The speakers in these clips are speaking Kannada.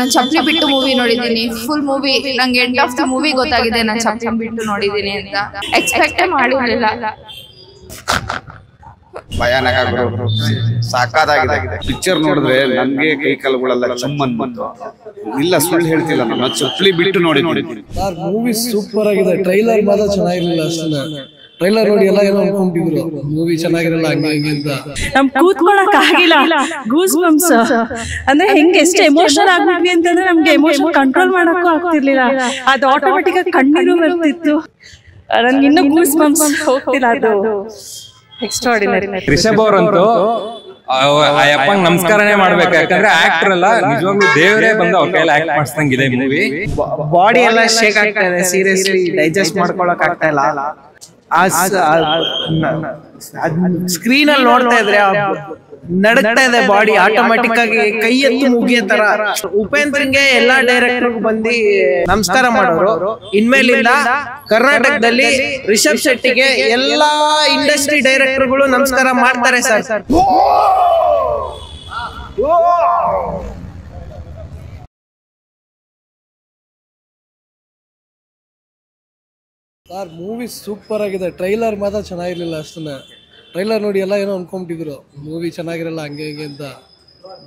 ನಾನು ಚಪ್ಪಲಿ ಬಿಟ್ಟು ಮೂವಿ ನೋಡಿದ್ದೀನಿ. ಫುಲ್ ಮೂವಿ ನಂಗೆ ಎಂಡ್ ಆಫ್ ದ ಮೂವಿ ಗೊತ್ತಾಗಿದೆ ನಾನು ಚಪ್ಪಲಿ ಬಿಟ್ಟು ನೋಡಿದ್ದೀನಿ ಅಂತ. ಎಕ್ಸ್ಪೆಕ್ಟೇ ಮಾಡಿರಲಿಲ್ಲ. ಭಯಾನಕ ಗುರು, ಸಾಕಾಗಿದೆ. ಪಿಕ್ಚರ್ ನೋಡಿದ್ರೆ ನನ್ಗೆ ಕೈ ಕಾಲುಗಳೆಲ್ಲ ಚುಮ್ಮನ್ ಬಂತು. ಇಲ್ಲ ಸುಳ್ಳು ಹೇಳ್ತಿಲ್ಲ, ನಾನು ಚಪ್ಪಲಿ ಬಿಟ್ಟು ನೋಡಿದ್ದೀನಿ. ಮೂವಿ ಸೂಪರ್ ಆಗಿದೆ. ಟ್ರೈಲರ್ ಮಾತ್ರ ಚೆನ್ನಾಗಿರ್ಲಿಲ್ಲ ಅಷ್ಟೇ. ಟ್ರೈಲರ್ ನೋಡಿ ಎಲ್ಲ ಏನೋ ಅನ್ಕೊಂಡಿದ್ರು ಮೂವಿ ಚೆನ್ನಾಗಿರಲ್ಲ ಹಂಗೆ ಹಿಂಗೆ ಅಂತ. ನಮ್ ಕೂತ್ಕೊಳಕ್ ಆಗಿಲ್ಲ. ಗೂಸ್ ಬಂಪ್ಸ್ ಅಂದ್ರೆ ಹೆಂಗೆ ಎಷ್ಟು ಎಮೋಷನಲ್ ಆಗ್ಬಿಟ್ವಿ ಅಂತಂದ್ರೆ ನಮ್ಗೆ ಎಮೋಷನ್ ಕಂಟ್ರೋಲ್ ಮಾಡಕ್ಕೂ ಆಗ್ತಿರ್ಲಿಲ್ಲ. ಅದು ಆಟೋಮೆಟಿಕ್ ಆಗಿ ಕಣ್ಣೀರು ಬರ್ತಿತ್ತು. ನನ್ಗೆ ಇನ್ನೂ ಗೂಸ್ ಬಂಪ್ಸ್ ಹೋಗ್ತಿಲ್ಲ. ಅದು ಎಕ್ಸ್ಟ್ರಾರ್ಡಿನರಿ. ರಿಷಬ್ ಅವರಂತೂ ಅಯ್ಯಪ್ಪಂಗ್ ನಮಸ್ಕಾರನೇ ಮಾಡ್ಬೇಕು. ಯಾಕಂದ್ರೆ ಆಕ್ಟರ್ ಅಲ್ಲ, ನಿಜವಾಗ್ಲೂ ದೇವರೇ ಬಂದು ಅವ್ರ ಕೈಯಲ್ಲಿ ಆಕ್ಟ್ ಮಾಡಿಸ್ದಂಗಿದೆ ಮೂವಿ. ಬಾಡಿ ಎಲ್ಲ ಶೇಕ್ ಆಗ್ತಾ ಇದೆ, ಸೀರಿಯಸ್ಲಿ ಡೈಜೆಸ್ಟ್ ಮಾಡ್ಕೊಳಕ್ ಆಗ್ತಾ ಇಲ್ಲ. ಸ್ಕ್ರೀನ್ ಅಲ್ಲಿ ನೋಡ್ತಾ ಇದ್ರೆ ನಡಕ್ತಾ ಇದೆ ಬಾಡಿ ಆಟೋಮೆಟಿಕ್ ಆಗಿ, ಕೈ ಎತ್ತು ಮುಗಿಯೋ ತರ. ಉಪೇಂದ್ರನ್ಗೆ ಎಲ್ಲಾ ಡೈರೆಕ್ಟರ್ ಬಂದು ನಮಸ್ಕಾರ ಮಾಡೋರು. ಇನ್ಮೇಲಿಂದ ಕರ್ನಾಟಕದಲ್ಲಿ ರಿಷಬ್ ಶೆಟ್ಟಿಗೆ ಎಲ್ಲಾ ಇಂಡಸ್ಟ್ರಿ ಡೈರೆಕ್ಟರ್ಗಳು ನಮಸ್ಕಾರ ಮಾಡ್ತಾರೆ ಸರ್. ಮೂವಿ ಸೂಪರ್ ಆಗಿದೆ. ಟ್ರೈಲರ್ ಮಾತ್ರ ಚೆನ್ನಾಗಿರ್ಲಿಲ್ಲ ಅಷ್ಟೇ. ಟ್ರೈಲರ್ ನೋಡಿ ಎಲ್ಲ ಏನೋ ಅನ್ಕೊಂಬಿಟ್ಟಿದ್ರು ಮೂವಿ ಚೆನ್ನಾಗಿರಲ್ಲ ಹಂಗೆ ಹಿಂಗೆ ಅಂತ.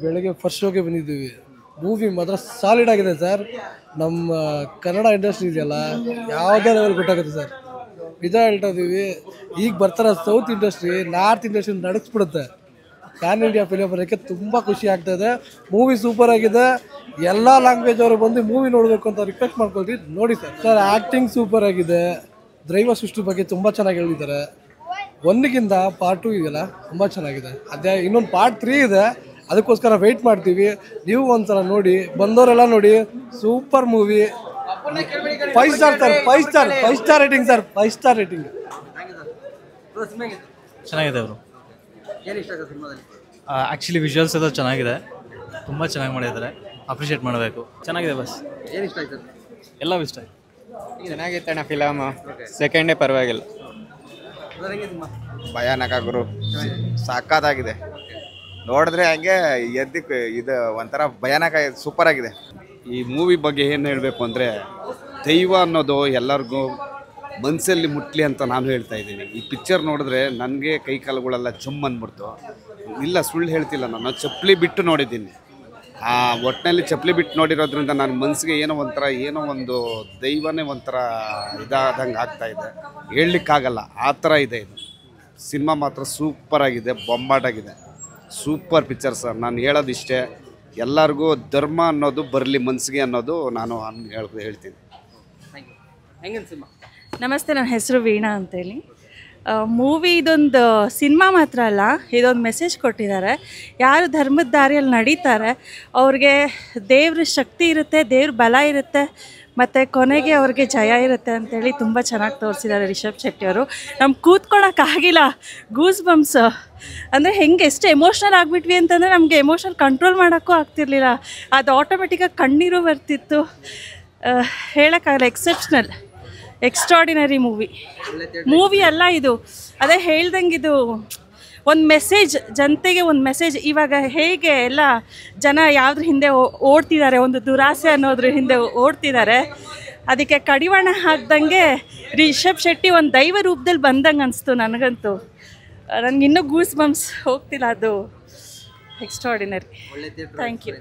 ಬೆಳಗ್ಗೆ ಫಸ್ಟ್ ಶೋಗೆ ಬಂದಿದ್ದೀವಿ. ಮೂವಿ ಮಾತ್ರ ಸಾಲಿಡ್ ಆಗಿದೆ ಸರ್. ನಮ್ಮ ಕನ್ನಡ ಇಂಡಸ್ಟ್ರಿ ಇದೆಯಲ್ಲ ಯಾವುದೇ ಲೆವೆಲ್ ಗೊತ್ತಾಗುತ್ತೆ ಸರ್. ನಿಜ ಹೇಳ್ತಾ ಇದ್ದೀವಿ. ಈಗ ಬರ್ತಾರ ಸೌತ್ ಇಂಡಸ್ಟ್ರಿ, ನಾರ್ತ್ ಇಂಡಸ್ಟ್ರಿ ನಡೆಸ್ಬಿಡುತ್ತೆ. ಪ್ಯಾನ್ ಇಂಡಿಯಾ ಫಿಲಿಮ್ ಬರೋಕ್ಕೆ ತುಂಬ ಖುಷಿ ಆಗ್ತಾಯಿದೆ. ಮೂವಿ ಸೂಪರ್ ಆಗಿದೆ. ಎಲ್ಲ ಲ್ಯಾಂಗ್ವೇಜ್ ಅವರು ಬಂದು ಮೂವಿ ನೋಡಬೇಕು ಅಂತ ರಿಕ್ವೆಸ್ಟ್ ಮಾಡ್ಕೊಳ್ತೀವಿ. ನೋಡಿ ಸರ್ ಆ್ಯಕ್ಟಿಂಗ್ ಸೂಪರ್ ಆಗಿದೆ. ದೈವ ಸೃಷ್ಟಿ ಬಗ್ಗೆ ತುಂಬ ಚೆನ್ನಾಗಿ ಹೇಳಿದ್ದಾರೆ. ಒಂದಕ್ಕಿಂತ ಪಾರ್ಟ್ 2 ಇದೆಯಲ್ಲ ತುಂಬ ಚೆನ್ನಾಗಿದೆ. ಅದೇ ಇನ್ನೊಂದು ಪಾರ್ಟ್ 3 ಇದೆ, ಅದಕ್ಕೋಸ್ಕರ ವೆಯ್ಟ್ ಮಾಡ್ತೀವಿ. ನೀವು ಒಂದ್ಸಲ ನೋಡಿ, ಬಂದವರೆಲ್ಲ ನೋಡಿ. Super movie. 5 star sir, 5 star rating sir, 5 star rating. ಚೆನ್ನಾಗಿದೆ ಅವರು. ಆ್ಯಕ್ಚುಲಿ ವಿಜುವಲ್ಸ್ ಎಲ್ಲ ಚೆನ್ನಾಗಿದೆ, ತುಂಬ ಚೆನ್ನಾಗಿ ಮಾಡಿದ್ದಾರೆ. ಅಪ್ರಿಷಿಯೇಟ್ ಮಾಡಬೇಕು. ಚೆನ್ನಾಗಿದೆ ಬಸ್. ಏನು ಇಷ್ಟ ಆಯ್ತು? ಎಲ್ಲ ಇಷ್ಟ ಆಯ್ತು. ಚೆನ್ನಾಗಿತ್ತಣ್ಣ ಫಿಲಮ್. ಸೆಕೆಂಡೇ ಪರವಾಗಿಲ್ಲ. ಭಯಾನಕ ಗುರು, ಸಾಕಾಗಿದೆ. ನೋಡಿದ್ರೆ ಹಂಗೆ ಎದ್ದಕ್ಕೆ ಇದು ಒಂಥರ ಭಯಾನಕ, ಸೂಪರ್ ಆಗಿದೆ. ಈ ಮೂವಿ ಬಗ್ಗೆ ಏನು ಹೇಳಬೇಕು ಅಂದರೆ, ದೈವ ಅನ್ನೋದು ಎಲ್ಲರಿಗೂ ಮನಸ್ಸಲ್ಲಿ ಮುಟ್ಲಿ ಅಂತ ನಾನು ಹೇಳ್ತಾ ಇದ್ದೀನಿ. ಈ ಪಿಕ್ಚರ್ ನೋಡಿದ್ರೆ ನನಗೆ ಕೈ ಕಾಲುಗಳೆಲ್ಲ ಜುಮ್ ಅಂದ್ಬಿಡ್ತು. ಇಲ್ಲ ಸುಳ್ಳು ಹೇಳ್ತಿಲ್ಲ, ನಾನು ಚಪ್ಪಲಿ ಬಿಟ್ಟು ನೋಡಿದ್ದೀನಿ. ಆ ಒಟ್ಟಿನಲ್ಲಿ ಚಪ್ಪಲಿ ಬಿಟ್ಟು ನೋಡಿರೋದ್ರಿಂದ ನನ್ನ ಮನಸ್ಸಿಗೆ ಏನೋ ಒಂದು ದೈವನೇ ಒಂಥರ ಇದಾದಂಗೆ ಆಗ್ತಾಯಿದೆ. ಹೇಳಲಿಕ್ಕಾಗಲ್ಲ, ಆ ಥರ ಇದೆ ಇದು. ಸಿನಿಮಾ ಮಾತ್ರ ಸೂಪರಾಗಿದೆ, ಬೊಂಬಾಟಾಗಿದೆ. Super picture sir. ನಾನು ಹೇಳೋದಿಷ್ಟೇ, ಎಲ್ಲರಿಗೂ ಧರ್ಮ ಅನ್ನೋದು ಬರಲಿ ಮನಸ್ಸಿಗೆ ಅನ್ನೋದು ನಾನು ಹೇಳ್ತೀನಿ. ನಮಸ್ತೆ, ನನ್ನ ಹೆಸರು ವೀಣಾ ಅಂತೇಳಿ. ಮೂವಿ ಇದೊಂದು ಸಿನಿಮಾ ಮಾತ್ರ ಅಲ್ಲ, ಇದೊಂದು ಮೆಸೇಜ್ ಕೊಟ್ಟಿದ್ದಾರೆ. ಯಾರು ಧರ್ಮದ ದಾರಿಯಲ್ಲಿ ನಡೀತಾರೆ ಅವ್ರಿಗೆ ದೇವ್ರ ಶಕ್ತಿ ಇರುತ್ತೆ, ದೇವ್ರ ಬಲ ಇರುತ್ತೆ, ಮತ್ತು ಕೊನೆಗೆ ಅವ್ರಿಗೆ ಜಯ ಇರುತ್ತೆ ಅಂತೇಳಿ ತುಂಬ ಚೆನ್ನಾಗಿ ತೋರಿಸಿದ್ದಾರೆ ರಿಷಬ್ ಶೆಟ್ಟಿಯವರು. ನಮ್ಗೆ ಕೂತ್ಕೊಳ್ಳೋಕ್ಕಾಗಿಲ್ಲ. ಗೂಸ್ ಬಂಪ್ಸ್ ಅಂದರೆ ಹೆಂಗೆ ಎಷ್ಟು ಎಮೋಷ್ನಲ್ ಆಗಿಬಿಟ್ವಿ ಅಂತಂದರೆ ನಮಗೆ ಎಮೋಷನ್ ಕಂಟ್ರೋಲ್ ಮಾಡೋಕ್ಕೂ ಆಗ್ತಿರ್ಲಿಲ್ಲ. ಅದು ಆಟೋಮೆಟಿಕ್ಕಾಗಿ ಕಣ್ಣೀರು ಬರ್ತಿತ್ತು. ಹೇಳೋಕ್ಕಾಗಲ್ಲ. ಎಕ್ಸೆಪ್ಷನಲ್, ಎಕ್ಸ್ಟ್ರಾರ್ಡಿನರಿ ಮೂವಿ ಅಲ್ಲ ಇದು. ಅದೇ ಹೇಳ್ದಂಗೆ ಇದು ಒಂದು ಮೆಸೇಜ್, ಜನತೆಗೆ ಒಂದು ಮೆಸೇಜ್. ಇವಾಗ ಹೇಗೆ ಎಲ್ಲ ಜನ ಯಾವುದ್ರ ಹಿಂದೆ ಓಡ್ತಿದ್ದಾರೆ, ಒಂದು ದುರಾಸೆ ಅನ್ನೋದ್ರ ಹಿಂದೆ ಓಡ್ತಿದ್ದಾರೆ, ಅದಕ್ಕೆ ಕಡಿವಾಣ ಹಾಕ್ದಂಗೆ ರಿಷಬ್ ಶೆಟ್ಟಿ ಒಂದು ದೈವ ರೂಪದಲ್ಲಿ ಬಂದಂಗೆ ಅನಿಸ್ತು ನನಗಂತೂ. ನನಗಿನ್ನೂ ಗೂಸ್ ಬಂಪ್ಸ್ ಹೋಗ್ತಿಲ್ಲ. ಅದು ಎಕ್ಸ್ಟ್ರಾರ್ಡಿನರಿ. Thank you.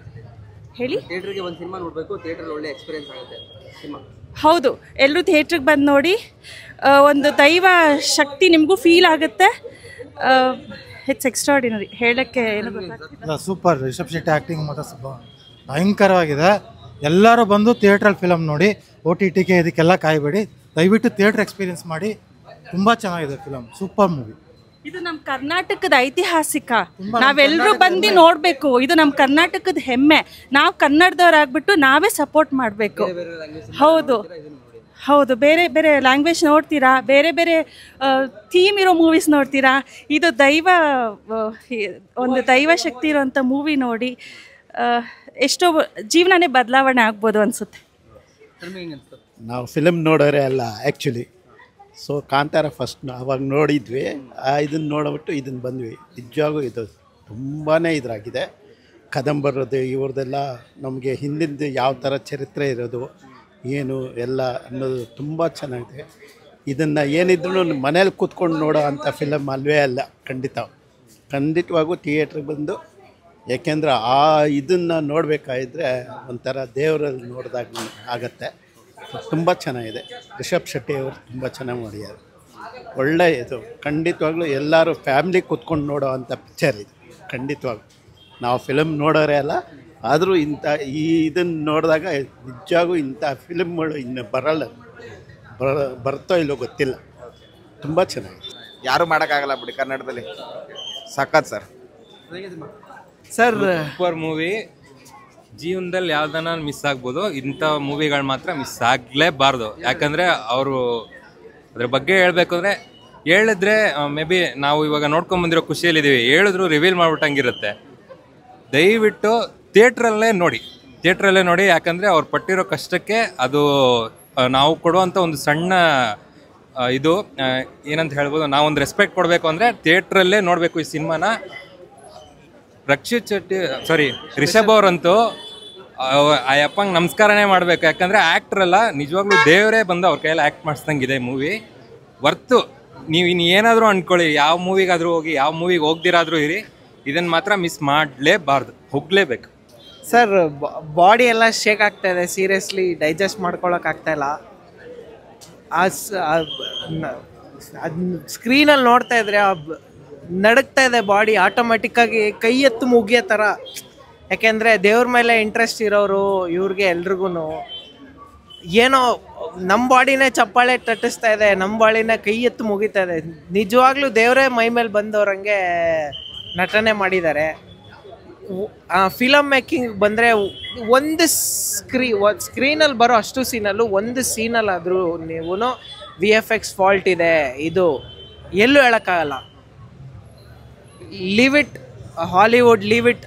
ಹೇಳಿ. ಥಿಯೇಟ್ರಿಗೆ ಒಂದು ಸಿನಿಮಾ ನೋಡಬೇಕು, ಥಿಯೇಟ್ರಲ್ಲಿ ಒಳ್ಳೆ ಎಕ್ಸ್ಪೀರಿಯನ್ಸ್ ಆಗುತ್ತೆ ಸಿನಿಮಾ. ಹೌದು, ಎಲ್ಲರೂ ಥಿಯೇಟ್ರಿಗೆ ಬಂದು ನೋಡಿ. ಒಂದು ದೈವ ಶಕ್ತಿ ನಿಮಗೂ ಫೀಲ್ ಆಗುತ್ತೆ. It's extraordinary. ಹೇಳೋಕ್ಕೆ ಏನು ಗೊತ್ತಾಗ್ತಿಲ್ಲ. ಸೂಪರ್. ರಿಷಬ್ ಶೆಟ್ಟಿ ಆ್ಯಕ್ಟಿಂಗ್ ಮಾತ್ರ ಭಯಂಕರವಾಗಿದೆ. ಎಲ್ಲರೂ ಬಂದು ಥಿಯೇಟ್ರಲ್ಲಿ ಫಿಲಮ್ ನೋಡಿ. OTTಗೆ ಇದಕ್ಕೆಲ್ಲ ಕಾಯಬೇಡಿ, ದಯವಿಟ್ಟು ಥಿಯೇಟ್ರ್ ಎಕ್ಸ್ಪೀರಿಯನ್ಸ್ ಮಾಡಿ. ತುಂಬ ಚೆನ್ನಾಗಿದೆ ಫಿಲಮ್, ಸೂಪರ್ ಮೂವಿ. ಇದು ನಮ್ಮ ಕರ್ನಾಟಕದ ಐತಿಹಾಸಿಕ, ನಾವೆಲ್ಲರೂ ಬಂದು ನೋಡಬೇಕು. ಇದು ನಮ್ಮ ಕರ್ನಾಟಕದ ಹೆಮ್ಮೆ. ನಾವು ಕನ್ನಡದವ್ರಾಗ್ಬಿಟ್ಟು ನಾವೇ ಸಪೋರ್ಟ್ ಮಾಡಬೇಕು. ಹೌದು ಹೌದು, ಬೇರೆ ಬೇರೆ ಲ್ಯಾಂಗ್ವೇಜ್ ನೋಡ್ತೀರಾ, ಬೇರೆ ಬೇರೆ ಥೀಮ್ ಇರೋ ಮೂವೀಸ್ ನೋಡ್ತೀರಾ. ಇದು ಒಂದು ದೈವ ಶಕ್ತಿ ಇರೋಂಥ ಮೂವಿ ನೋಡಿ ಎಷ್ಟೋ ಜೀವನನೇ ಬದಲಾವಣೆ ಆಗ್ಬೋದು ಅನಿಸುತ್ತೆ. ನಾವು ಫಿಲಮ್ ನೋಡೋರೆ ಅಲ್ಲ ಆ್ಯಕ್ಚುಲಿ. ಸೊ ಕಾಂತಾರ ಫಸ್ಟ್ ಅವಾಗ ನೋಡಿದ್ವಿ, ಇದನ್ನು ನೋಡ್ಬಿಟ್ಟು ಇದನ್ನು ಬಂದ್ವಿ. ನಿಜವಾಗೂ ಇದು ತುಂಬಾ ಇದಾಗಿದೆ. ಕದಂಬರದು ಇವ್ರದ್ದೆಲ್ಲ ನಮಗೆ ಹಿಂದಿಂದು ಯಾವ ಥರ ಚರಿತ್ರೆ ಇರೋದು ಏನು ಎಲ್ಲ ಅನ್ನೋದು ತುಂಬ ಚೆನ್ನಾಗಿದೆ. ಇದನ್ನು ಏನಿದ್ರೂ ಮನೇಲಿ ಕೂತ್ಕೊಂಡು ನೋಡೋ ಅಂಥ ಫಿಲಮ್ ಅಲ್ವೇ ಅಲ್ಲ. ಖಂಡಿತವಾಗೂ ಥಿಯೇಟ್ರಿಗೆ ಬಂದು, ಯಾಕೆಂದ್ರೆ ಇದನ್ನು ನೋಡಬೇಕಾದ್ರೆ ಒಂಥರ ದೇವರಲ್ಲಿ ನೋಡಿದಾಗ ಆಗತ್ತೆ. ತುಂಬ ಚೆನ್ನಾಗಿದೆ. ರಿಷಬ್ ಶೆಟ್ಟಿ ಅವರು ತುಂಬ ಚೆನ್ನಾಗಿ ಮಾಡಿದ್ದಾರೆ. ಒಳ್ಳೆ ಇದು ಖಂಡಿತವಾಗ್ಲೂ ಎಲ್ಲರೂ ಫ್ಯಾಮ್ಲಿ ಕೂತ್ಕೊಂಡು ನೋಡೋ ಅಂಥ ಪಿಕ್ಚರ್ ಇದು. ಖಂಡಿತವಾಗ್ಲೂ ನಾವು ಫಿಲಮ್ ನೋಡೋರೇ ಅಲ್ಲ, ಆದರೂ ಇಂಥ ಇದನ್ನು ನೋಡಿದಾಗ ನಿಜವಾಗೂ ಇಂಥ ಫಿಲಮ್ಗಳು ಇನ್ನು ಬರ್ತೋ ಇಲ್ಲೋ ಗೊತ್ತಿಲ್ಲ. ತುಂಬ ಚೆನ್ನಾಗಿದೆ. ಯಾರು ಮಾಡೋಕ್ಕಾಗಲ್ಲ ಬಿಡಿ ಕನ್ನಡದಲ್ಲಿ. ಸಖತ್ ಸರ್. Super movie. ಜೀವನದಲ್ಲಿ ಯಾವ್ದನ್ನ ಮಿಸ್ ಆಗ್ಬೋದು, ಇಂಥ ಮೂವಿಗಳು ಮಾತ್ರ ಮಿಸ್ ಆಗಲೇಬಾರ್ದು. ಯಾಕಂದರೆ ಅವರು ಅದ್ರ ಬಗ್ಗೆ ಹೇಳ್ಬೇಕು ಅಂದರೆ ಹೇಳಿದ್ರೆ ಮೇ ಬಿ ನಾವು ಇವಾಗ ನೋಡ್ಕೊಂಬಂದಿರೋ ಖುಷಿಯಲ್ಲಿದ್ದೀವಿ, ಹೇಳಿದ್ರು ರಿವೀಲ್ ಮಾಡ್ಬಿಟ್ಟಂಗಿರುತ್ತೆ. ದಯವಿಟ್ಟು ಥಿಯೇಟ್ರಲ್ಲೇ ನೋಡಿ. ಯಾಕಂದರೆ ಅವ್ರು ಪಟ್ಟಿರೋ ಕಷ್ಟಕ್ಕೆ ಅದು ನಾವು ಕೊಡುವಂಥ ಒಂದು ಸಣ್ಣ ಇದು ಏನಂತ ಹೇಳ್ಬೋದು, ನಾವೊಂದು ರೆಸ್ಪೆಕ್ಟ್ ಕೊಡಬೇಕು ಅಂದರೆ ಥಿಯೇಟ್ರಲ್ಲೇ ನೋಡಬೇಕು ಈ ಸಿನಿಮಾನ. ರಿಷಬ್ ಅವರಂತೂ ಆ ಅಪ್ಪಂಗೆ ನಮಸ್ಕಾರನೇ ಮಾಡಬೇಕು. ಯಾಕಂದರೆ ಆ್ಯಕ್ಟ್ರಲ್ಲ, ನಿಜವಾಗ್ಲೂ ದೇವರೇ ಬಂದು ಅವ್ರ ಕೈಯಲ್ಲಿ ಆ್ಯಕ್ಟ್ ಮಾಡಿಸ್ದಂಗಿದೆ ಮೂವಿ. ವರ್ತು. ನೀವು ಇನ್ನು ಏನಾದರೂ ಅಂದ್ಕೊಳ್ಳಿ, ಯಾವ ಮೂವಿಗಾದರೂ ಹೋಗಿ, ಯಾವ ಮೂವಿಗೆ ಹೋಗ್ದಿರಾದರೂ ಇರಿ, ಇದನ್ನು ಮಾತ್ರ ಮಿಸ್ ಮಾಡಲೇಬಾರ್ದು, ಹೋಗಲೇಬೇಕು. ಸರ್, ಬಾಡಿ ಎಲ್ಲ ಶೇಕ್ ಆಗ್ತಾ ಇದೆ. ಸೀರಿಯಸ್ಲಿ ಡೈಜೆಸ್ಟ್ ಮಾಡ್ಕೊಳಕ್ಕಾಗ್ತಾಯಿಲ್ಲ. ಅದು ಸ್ಕ್ರೀನಲ್ಲಿ ನೋಡ್ತಾ ಇದ್ರೆ ನಡುಗ್ತಾ ಇದೆ ಬಾಡಿ. ಆಟೋಮೆಟಿಕ್ಕಾಗಿ ಕೈ ಎತ್ತು ಮುಗಿಯೋ ಥರ. ಯಾಕೆಂದರೆ ದೇವ್ರ ಮೇಲೆ ಇಂಟ್ರೆಸ್ಟ್ ಇರೋರು ಇವ್ರಿಗೆ ಎಲ್ರಿಗೂ ಏನೋ ನಮ್ಮ ಬಾಡಿನೇ ಚಪ್ಪಾಳೆ ತಟ್ಟಿಸ್ತಾ ಇದೆ, ನಮ್ಮ ಬಾಡಿನೇ ಕೈ ಎತ್ತು ಮುಗಿತಾ ಇದೆ. ನಿಜವಾಗ್ಲೂ ದೇವರೇ ಮೈ ಮೇಲೆ ಬಂದವ್ರಂಗೆ ನಟನೆ ಮಾಡಿದ್ದಾರೆ. ಫಿಲಮ್ ಮೇಕಿಂಗ್ ಬಂದರೆ ಒಂದು ಸ್ಕ್ರೀನಲ್ಲಿ ಬರೋ ಅಷ್ಟು ಸೀನಲ್ಲೂ ಒಂದು ಸೀನಲ್ಲಾದರೂ ನೀವು VFX ಫಾಲ್ಟ್ ಇದೆ, ಇದು ಎಲ್ಲೂ ಹೇಳೋಕ್ಕಾಗಲ್ಲ. Leave it Hollywood, leave it.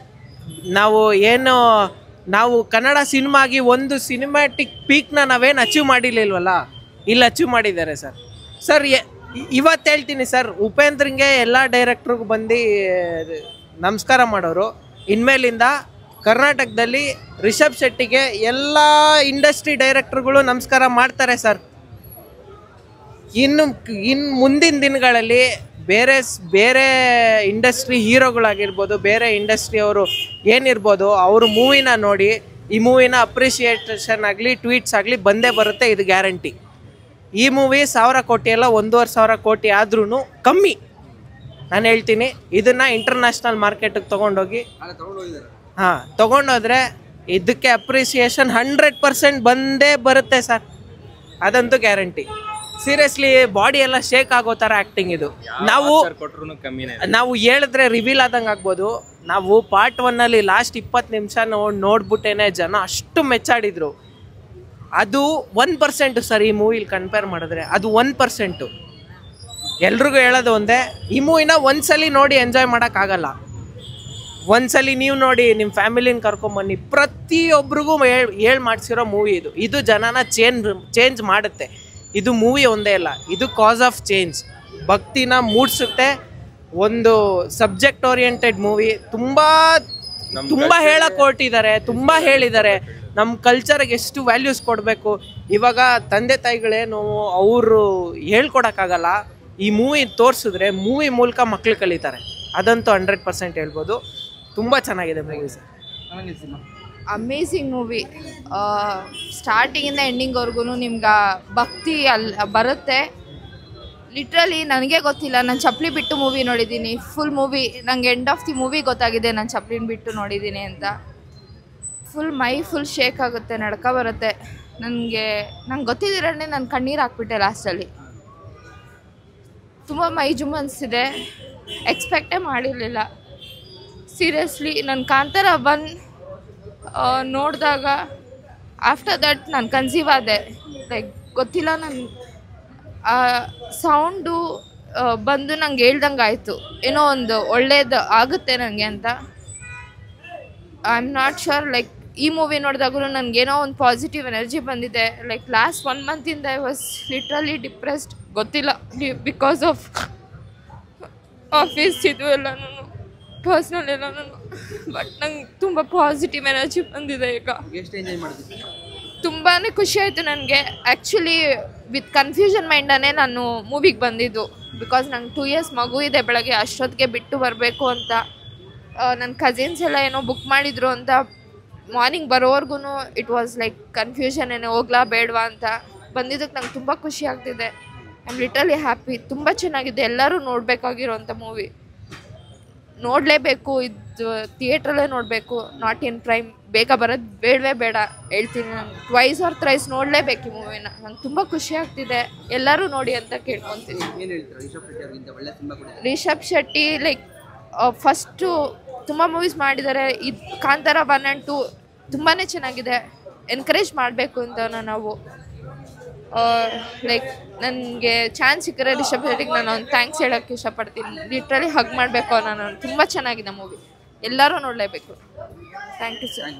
ನಾವು ಕನ್ನಡ ಸಿನಿಮಾಗಿ ಒಂದು ಸಿನಿಮ್ಯಾಟಿಕ್ ಪೀಕ್ನ ನಾವೇನು ಅಚೀವ್ ಮಾಡಿರ್ಲಿಲ್ವಲ್ಲ, ಇಲ್ಲಿ ಅಚೀವ್ ಮಾಡಿದ್ದಾರೆ ಸರ್. ಇವತ್ತು ಹೇಳ್ತೀನಿ ಸರ್, ಉಪೇಂದ್ರಂಗೆ ಎಲ್ಲ ಡೈರೆಕ್ಟ್ರಿಗೂ ಬಂದು ನಮಸ್ಕಾರ ಮಾಡೋರು. ಇನ್ಮೇಲಿಂದ ಕರ್ನಾಟಕದಲ್ಲಿ ರಿಷಬ್ ಶೆಟ್ಟಿಗೆ ಎಲ್ಲ ಇಂಡಸ್ಟ್ರಿ ಡೈರೆಕ್ಟ್ರುಗಳು ನಮಸ್ಕಾರ ಮಾಡ್ತಾರೆ ಸರ್. ಇನ್ನು ಮುಂದಿನ ದಿನಗಳಲ್ಲಿ ಬೇರೆ ಇಂಡಸ್ಟ್ರಿ ಹೀರೋಗಳಾಗಿರ್ಬೋದು, ಬೇರೆ ಇಂಡಸ್ಟ್ರಿಯವರು ಏನಿರ್ಬೋದು, ಅವರು ಮೂವಿನ ನೋಡಿ ಈ ಮೂವಿನ ಅಪ್ರಿಷಿಯೇಷನ್ ಆಗಲಿ, ಟ್ವೀಟ್ಸ್ ಆಗಲಿ ಬಂದೇ ಬರುತ್ತೆ, ಇದು ಗ್ಯಾರಂಟಿ. ಈ ಮೂವಿ 1000 ಕೋಟಿ ಅಲ್ಲ, 1,500 ಕೋಟಿ ಆದ್ರೂ ಕಮ್ಮಿ. ನಾನು ಹೇಳ್ತೀನಿ, ಇದನ್ನು ಇಂಟರ್ನ್ಯಾಷನಲ್ ಮಾರ್ಕೆಟಿಗೆ ತೊಗೊಂಡೋಗಿ ತೊಗೊಂಡೋದ್ರೆ ಇದಕ್ಕೆ ಅಪ್ರಿಸಿಯೇಷನ್ 100% ಬಂದೇ ಬರುತ್ತೆ ಸರ್, ಅದಂತೂ ಗ್ಯಾರಂಟಿ. ಸೀರಿಯಸ್ಲಿ ಬಾಡಿ ಎಲ್ಲ ಶೇಕ್ ಆಗೋ ಥರ ಆ್ಯಕ್ಟಿಂಗ್ ಇದು. ನಾವು ಹೇಳಿದ್ರೆ ರಿವೀಲ್ ಆದಂಗೆ ಆಗ್ಬೋದು. ನಾವು ಪಾರ್ಟ್ 1 ಲಾಸ್ಟ್ 20 ನಿಮಿಷ ನೋಡ್ಬಿಟ್ಟೇನೆ ಜನ ಅಷ್ಟು ಮೆಚ್ಚಾಡಿದ್ರು. ಅದು 1% ಸರ್. ಈ ಮೂವಿಲಿ ಕಂಪೇರ್ ಮಾಡಿದ್ರೆ ಅದು 1%. ಎಲ್ರಿಗೂ ಹೇಳೋದು ಒಂದೇ, ಈ ಮೂವಿನ ಒಂದ್ಸಲಿ ನೋಡಿ ಎಂಜಾಯ್ ಮಾಡೋಕ್ಕಾಗಲ್ಲ. ಒಂದ್ಸಲಿ ನೀವು ನೋಡಿ, ನಿಮ್ಮ ಫ್ಯಾಮಿಲಿನ ಕರ್ಕೊಂಬನ್ನಿ. ಪ್ರತಿಯೊಬ್ಬರಿಗೂ ಹೇಳ್ ಮಾಡಿಸಿರೋ ಮೂವಿ ಇದು ಜನನ ಚೇಂಜ್ ಮಾಡುತ್ತೆ. ಇದು ಮೂವಿ ಒಂದೇ ಅಲ್ಲ, ಇದು ಕಾಸ್ ಆಫ್ ಚೇಂಜ್. ಭಕ್ತಿನ ಮೂಡಿಸುತ್ತೆ. ಒಂದು ಸಬ್ಜೆಕ್ಟ್ ಓರಿಯೆಂಟೆಡ್ ಮೂವಿ. ತುಂಬ ಹೇಳಕ್ಕೆ ಹೊರಟಿದ್ದಾರೆ, ತುಂಬ ಹೇಳಿದ್ದಾರೆ. ನಮ್ಮ ಕಲ್ಚರ್ಗೆ ಎಷ್ಟು ವ್ಯಾಲ್ಯೂಸ್ ಕೊಡಬೇಕು. ಇವಾಗ ತಂದೆ ತಾಯಿಗಳೇನು ಅವರು ಹೇಳ್ಕೊಡೋಕ್ಕಾಗಲ್ಲ. ಈ ಮೂವಿ ತೋರಿಸಿದ್ರೆ ಮೂವಿ ಮೂಲಕ ಮಕ್ಳು ಕಲಿತಾರೆ. ಅದಂತೂ 100% ಹೇಳ್ಬೋದು. ತುಂಬ ಚೆನ್ನಾಗಿದೆ ಮೂವಿ ಸರ್. Amazing movie. ಸ್ಟಾರ್ಟಿಂಗಿಂದ ಎಂಡಿಂಗ್ವರೆಗೂ ನಿಮ್ಗೆ ಭಕ್ತಿ ಬರುತ್ತೆ. ಲಿಟ್ರಲಿ ನನಗೆ ಗೊತ್ತಿಲ್ಲ, ನಾನು ಚಪ್ಪಲಿ ಬಿಟ್ಟು ಮೂವಿ ನೋಡಿದ್ದೀನಿ. ಫುಲ್ ಮೂವಿ ನಂಗೆ ಎಂಡ್ ಆಫ್ ದಿ ಮೂವಿ ಗೊತ್ತಾಗಿದೆ ನಾನು ಚಪ್ಪಲಿನ ಬಿಟ್ಟು ನೋಡಿದ್ದೀನಿ ಅಂತ. ಫುಲ್ ಶೇಕ್ ಆಗುತ್ತೆ, ನಡ್ಕ ಬರುತ್ತೆ. ನಂಗೆ ಗೊತ್ತಿದ್ದೀರೇ ನಾನು ಕಣ್ಣೀರು ಹಾಕ್ಬಿಟ್ಟೆ ಲಾಸ್ಟಲ್ಲಿ. ತುಂಬ ಮೈ ಜುಮ್ ಅನಿಸ್ತಿದೆ. ಎಕ್ಸ್ಪೆಕ್ಟೇ ಮಾಡಿರಲಿಲ್ಲ ಸೀರಿಯಸ್ಲಿ. ನಾನು ಕಾಂತಾರ 1 ನೋಡಿದಾಗ ಆಫ್ಟರ್ ದಟ್ ನಾನು ಕನ್ಸೀವ್ ಆದೆ. ಲೈಕ್ ಗೊತ್ತಿಲ್ಲ, ನಾನು ಸೌಂಡು ಬಂದು ನಂಗೆ ಹೇಳ್ದಂಗೆ ಆಯಿತು, ಏನೋ ಒಂದು ಒಳ್ಳೇದು ಆಗುತ್ತೆ ನನಗೆ ಅಂತ. I am not sure. Like ಈ ಮೂವಿ ನೋಡಿದಾಗೂ ನನಗೇನೋ ಒಂದು ಪಾಸಿಟಿವ್ ಎನರ್ಜಿ ಬಂದಿದೆ. ಲೈಕ್ ಲಾಸ್ಟ್ 1 ಮಂತಿಂದ ಐ ವಾಸ್ ಲಿಟ್ರಲಿ ಡಿಪ್ರೆಸ್ಡ್. ಗೊತ್ತಿಲ್ಲ, ಬಿಕಾಸ್ ಆಫ್ ಆಫೀಸ್ ಇದು ಎಲ್ಲನೂ, ಪರ್ಸ್ನಲ್ ಎಲ್ಲನೂ. ಬಟ್ ನಂಗೆ ತುಂಬ ಪಾಸಿಟಿವ್ ಎನರ್ಜಿ ಬಂದಿದೆ ಈಗ. ಎಷ್ಟು ಎಂಜಾಯ್ ಮಾಡಿದ್ವಿ? ತುಂಬಾ ಖುಷಿ ಆಯಿತು ನನಗೆ. ಆ್ಯಕ್ಚುಲಿ ವಿತ್ ಕನ್ಫ್ಯೂಷನ್ ಮೈಂಡನೇ ನಾನು ಮೂವಿಗೆ ಬಂದಿದ್ದು. ಬಿಕಾಸ್ ನಂಗೆ 2 years ಮಗು ಇದೆ, ಬೆಳಗ್ಗೆ ಅಷ್ಟೊತ್ತಿಗೆ ಬಿಟ್ಟು ಬರಬೇಕು ಅಂತ. ನನ್ನ ಕಸಿನ್ಸ್ ಎಲ್ಲ ಏನೋ ಬುಕ್ ಮಾಡಿದ್ರು ಅಂತ ಮಾರ್ನಿಂಗ್ ಬರೋವರೆಗೂ ಇಟ್ ವಾಸ್ ಲೈಕ್ ಕನ್ಫ್ಯೂಷನ್, ಏನೋ ಹೋಗ್ಲಾ ಬೇಡವಾ ಅಂತ. ಬಂದಿದ್ದಕ್ಕೆ ನಂಗೆ ತುಂಬ ಖುಷಿ ಆಗ್ತಿದೆ. I am literally happy. ತುಂಬ ಚೆನ್ನಾಗಿದೆ. ಎಲ್ಲರೂ ನೋಡಬೇಕಾಗಿರೋಂಥ ಮೂವಿ, ನೋಡಲೇಬೇಕು. ಇದು ಥಿಯೇಟ್ರಲ್ಲೇ ನೋಡಬೇಕು, ನಾಟ್ ಇನ್ ಪ್ರೈಮ್. ಬೇಗ ಬರೋದು ಬೇಡವೇ ಬೇಡ ಹೇಳ್ತೀನಿ ನಾನು. 2 or 3 ನೋಡಲೇಬೇಕು ಈ ಮೂವಿನ. ನಂಗೆ ತುಂಬ ಖುಷಿ ಆಗ್ತಿದೆ. ಎಲ್ಲರೂ ನೋಡಿ ಅಂತ ಕೇಳ್ಕೊತೀನಿ. ಏನು ಹೇಳ್ತೀರಾ ರಿಷಬ್ ಶೆಟ್ಟಿ ಅವ್ರಿಗಿಂತ ಒಳ್ಳೆ ಸಿನಿಮಾ ಕೂಡ? ರಿಷಬ್ ಶೆಟ್ಟಿ ಲೈಕ್ ಫಸ್ಟು ತುಂಬ ಮೂವೀಸ್ ಮಾಡಿದ್ದಾರೆ. ಇದು ಕಾಂತಾರ 1 and 2 ತುಂಬಾ ಚೆನ್ನಾಗಿದೆ. ಎನ್ಕರೇಜ್ ಮಾಡಬೇಕು ಅಂತ ನಾವು ಲೈಕ್ ನನಗೆ ಚಾನ್ಸ್ ಸಿಕ್ಕರೆ ರಿಷಬ್ ಶೆಟ್ಟಿಗೆ ನಾನು ಒಂದು ಥ್ಯಾಂಕ್ಸ್ ಹೇಳೋಕ್ಕೆ ಇಷ್ಟಪಡ್ತೀನಿ. ಲಿಟ್ರಲಿ ಹಗ್ ಮಾಡಬೇಕು. ನಾನು ತುಂಬ ಚೆನ್ನಾಗಿದೆ ಮೂವಿ, ಎಲ್ಲರೂ ನೋಡಲೇಬೇಕು. Thank you sir.